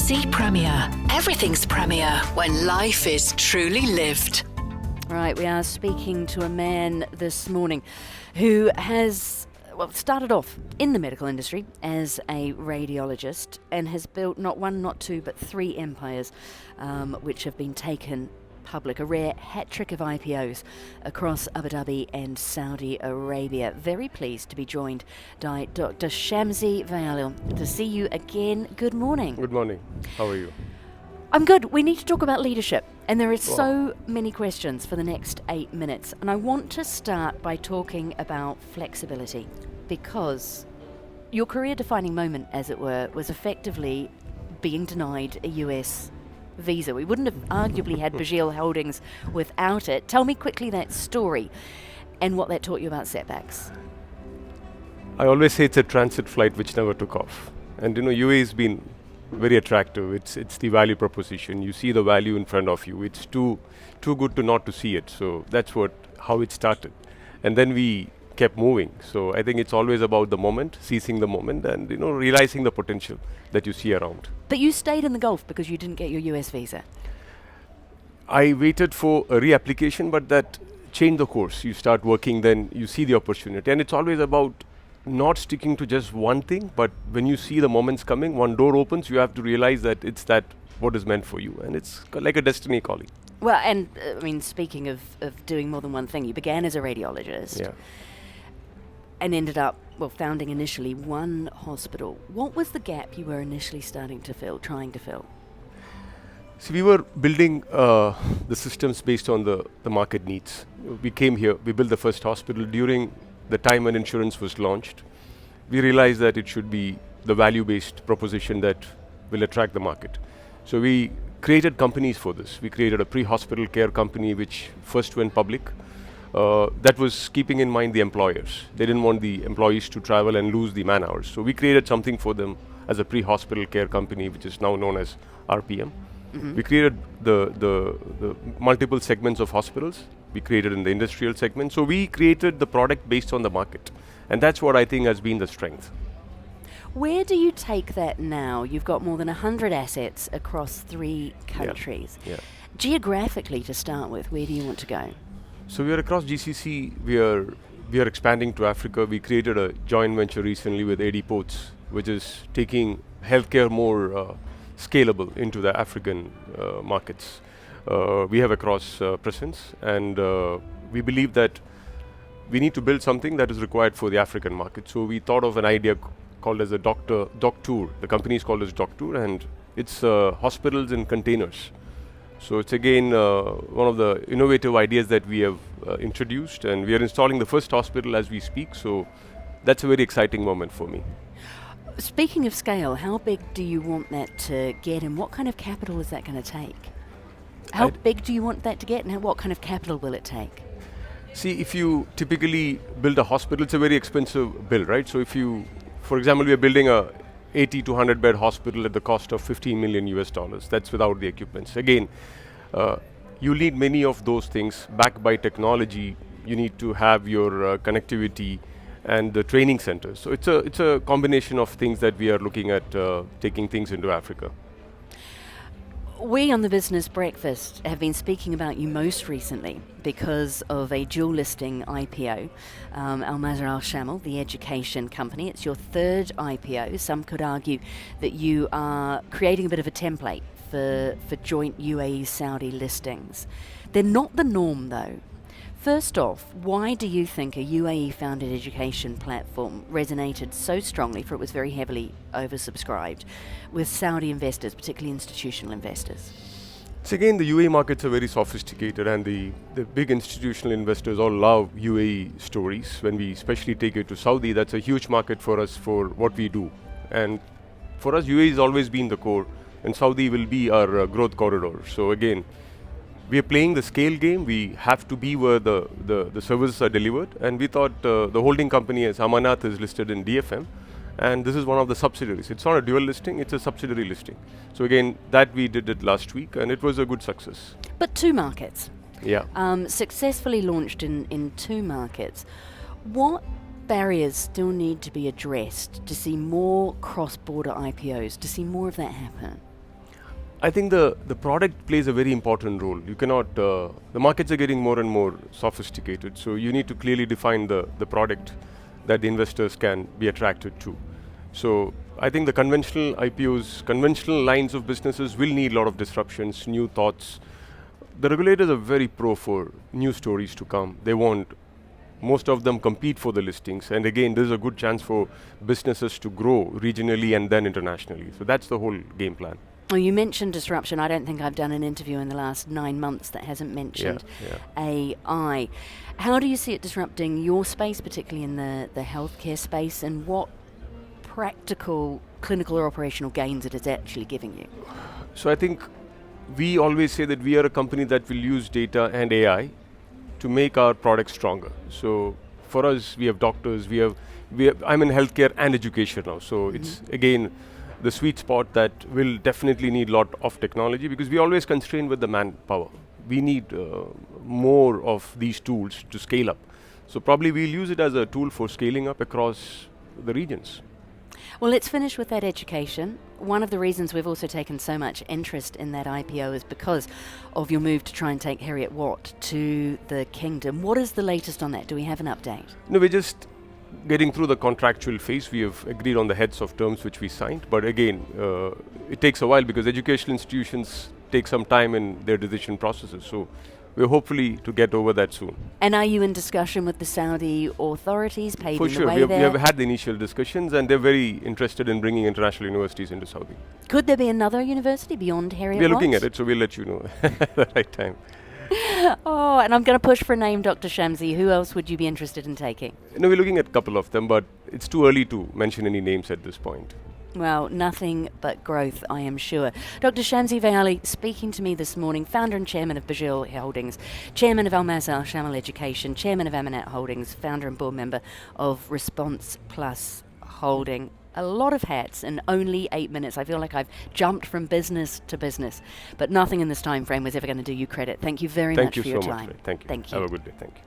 HSBC Premier. Everything's Premier when life is truly lived. Right, we are speaking to a man this morning who has started off in the medical industry as a radiologist and has built not one, not two, but three empires which have been taken public, a rare hat trick of IPOs across Abu Dhabi and Saudi Arabia. Very pleased to be joined by Dr. Shamsheer Vayalil. To see you again. Good morning. Good morning. How are you? I'm good. We need to talk about leadership, and there are so many questions for the next 8 minutes. And I want to start by talking about flexibility, because your career-defining moment, as it were, was effectively being denied a US visa. We wouldn't have arguably had Burjeel holdings without it. Tell me quickly that story and what that taught you about setbacks. I always say it's a transit flight which never took off. And UAE has been very attractive. It's the value proposition. You see the value in front of you. It's too good to not to see it. So that's how it started. And then we kept moving. So I think it's always about the moment, seizing the moment, and realizing the potential that you see around. But you stayed in the Gulf because you didn't get your US visa. I waited for a reapplication, but that changed the course. You start working, then you see the opportunity. And it's always about not sticking to just one thing, but when you see the moments coming, one door opens, you have to realize that it's that what is meant for you. And it's like a destiny calling. Well, and speaking of doing more than one thing, you began as a radiologist. Yeah. And ended up, founding initially one hospital. What was the gap you were initially trying to fill? So we were building the systems based on the market needs. We came here, we built the first hospital during the time when insurance was launched. We realized that it should be the value-based proposition that will attract the market. So we created companies for this. We created a pre-hospital care company which first went public. That was keeping in mind the employers. They didn't want the employees to travel and lose the man hours. So we created something for them as a pre-hospital care company, which is now known as RPM. Mm-hmm. We created the multiple segments of hospitals. We created in the industrial segment. So we created the product based on the market. And that's what I think has been the strength. Where do you take that now? You've got more than 100 assets across 3 countries. Yeah. Geographically, to start with, where do you want to go? So we are across GCC. We are expanding to Africa. We created a joint venture recently with AD Ports, which is taking healthcare more scalable into the African markets. We have a cross presence, and we believe that we need to build something that is required for the African market. So we thought of an idea called as a Doctour. The company is called as Doctour, and it's hospitals in containers. So it's again one of the innovative ideas that we have introduced, and we are installing the first hospital as we speak. So that's a very exciting moment for me. Speaking of scale, how big do you want that to get, and what kind of capital is that going to take? How big do you want that to get, and what kind of capital will it take? See, if you typically build a hospital, it's a very expensive build, right? So if you, for example, we are building a 80 to 100 bed hospital at the cost of $15 million US. That's without the equipments. Again, you need many of those things backed by technology. You need to have your connectivity and the training centers. So it's a combination of things that we are looking at taking things into Africa. We on the Business Breakfast have been speaking about you most recently because of a dual listing IPO, Masar Shamil, the education company. It's your 3rd IPO. Some could argue that you are creating a bit of a template for joint UAE-Saudi listings. They're not the norm, though. First off, why do you think a UAE-founded education platform resonated so strongly, for it was very heavily oversubscribed, with Saudi investors, particularly institutional investors? So again, the UAE markets are very sophisticated, and the big institutional investors all love UAE stories. When we especially take it to Saudi, that's a huge market for us for what we do. And for us, UAE has always been the core, and Saudi will be our growth corridor. So again, we are playing the scale game. We have to be where the services are delivered. And we thought the holding company as Amanat is listed in DFM. And this is one of the subsidiaries. It's not a dual listing, it's a subsidiary listing. So again, that we did it last week, and it was a good success. But 2 markets. Yeah. Successfully launched in 2 markets. What barriers still need to be addressed to see more cross-border IPOs, to see more of that happen? I think the product plays a very important role. You cannot, the markets are getting more and more sophisticated, so you need to clearly define the product that the investors can be attracted to. So I think the conventional IPOs, conventional lines of businesses will need a lot of disruptions, new thoughts. The regulators are very pro for new stories to come. They want most of them compete for the listings. And again, this is a good chance for businesses to grow regionally and then internationally. So that's the whole game plan. Well, you mentioned disruption. I don't think I've done an interview in the last 9 months that hasn't mentioned AI. How do you see it disrupting your space, particularly in the healthcare space, and what practical clinical or operational gains it is actually giving you? So I think we always say that we are a company that will use data and AI to make our products stronger. So for us, we have doctors, I'm in healthcare and education now. So it's again the sweet spot that will definitely need a lot of technology, because we always constrain with the manpower. We need more of these tools to scale up. So probably we'll use it as a tool for scaling up across the regions. Well, let's finish with that education. One of the reasons we've also taken so much interest in that IPO is because of your move to try and take Heriot Watt to the kingdom. What is the latest on that? Do we have an update? No, we're just getting through the contractual phase. We have agreed on the heads of terms which we signed. But again, it takes a while because educational institutions take some time in their decision processes. So we're hopefully to get over that soon. And are you in discussion with the Saudi authorities paving For sure, the way we there? have had the initial discussions, and they're very interested in bringing international universities into Saudi. Could there be another university beyond Heriot We're Watt? looking at it, so we'll let you know at the right time. Oh, and I'm going to push for a name, Dr. Shamsi. Who else would you be interested in taking? No, we're looking at a couple of them, but it's too early to mention any names at this point. Well, nothing but growth, I am sure. Dr. Shamsheer Vayalil speaking to me this morning, founder and chairman of Burjeel Holdings, chairman of Masar Shamil Education, chairman of Amanat Holdings, founder and board member of Response Plus Holding. A lot of hats in only 8 minutes. I feel like I've jumped from business to business, but nothing in this time frame was ever going to do you credit. Thank you very much for your time. Thank you. Thank you. Have a good day. Thank you.